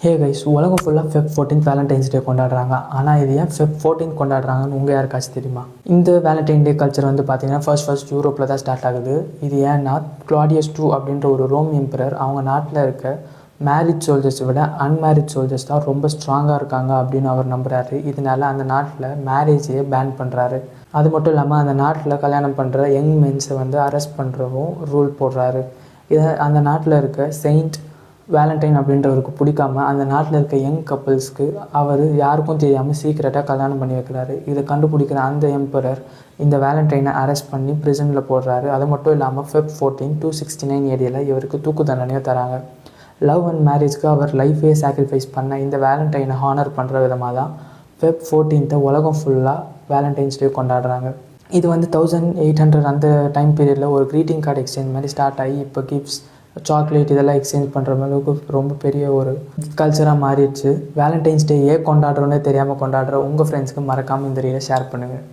Hey guys, உலகம் ஃபுல்லாக Feb 14 Valentine's டே கொண்டாடுறாங்க. ஆனால் இது ஏன் ஃபெப் 14 கொண்டாடுறாங்கன்னு உங்கள் யாருக்காச்சும் தெரியுமா? இந்த வேலண்டைன் டே கல்ச்சர் வந்து பார்த்தீங்கன்னா ஃபர்ஸ்ட் யூரோப்பில் தான் ஸ்டார்ட் ஆகுது. இது ஏன்னா கிளாடியஸ் 2 அப்படின்ற ஒரு ரோம் எம்பரர் அவங்க நாட்டில் இருக்க மேரிட் சோல்ஜர்ஸை விட அன்மேரிட் சோல்ஜர்ஸ் தான் ரொம்ப ஸ்ட்ராங்காக இருக்காங்க அப்படின்னு அவர் நம்புகிறாரு. இதனால அந்த நாட்டில் மேரேஜையே பேன் பண்ணுறாரு. அது மட்டும் இல்லாமல் அந்த நாட்டில் கல்யாணம் பண்ணுற யங் மென்ஸை வந்து அரெஸ்ட் பண்ணுறவும் ரூல் போடுறாரு. இதை அந்த நாட்டில் இருக்க செயின்ட் வேலண்டைன் அப்படின்றவருக்கு பிடிக்காம அந்த நாட்டில் இருக்க யங் கப்புள்ஸ்க்கு அவர் யாருக்கும் தெரியாமல் சீக்கிரட்டாக கல்யாணம் பண்ணி வைக்கிறாரு. இதை கண்டுபிடிக்கிற அந்த எம்பரர் இந்த வேலண்டைனை அரெஸ்ட் பண்ணி ப்ரிசனில் போடுறாரு. அது மட்டும் இல்லாமல் ஃபெப் 14 269 ஏடியில் இவருக்கு தூக்கு தண்டனையும் தராங்க. லவ் அண்ட் மேரேஜ்க்கு அவர் லைஃபே சாக்ரிஃபைஸ் பண்ண இந்த வேலண்டைனை ஹானர் பண்ணுற விதமாக தான் ஃபெப் 14 உலகம் ஃபுல்லாக வேலண்டைன்ஸ் டே கொண்டாடுறாங்க. இது வந்து 1800 அந்த டைம் பீரியடில் ஒரு க்ரீட்டிங் கார்டு எக்ஸ்சேஞ்ச் மாதிரி ஸ்டார்ட் ஆகி இப்போ கிஃப்ட்ஸ், சாக்லேட் இதெல்லாம் எக்ஸ்சேஞ்ச் பண்ணுற அளவுக்கு ரொம்ப பெரிய ஒரு கல்ச்சராக மாறிடுச்சு. வேலண்டைன்ஸ் டே ஏன் கொண்டாடுறோன்னே தெரியாமல் கொண்டாடுற உங்கள் ஃப்ரெண்ட்ஸ்க்கு மறக்காமல் இந்த ரீலை ஷேர் பண்ணுங்கள்.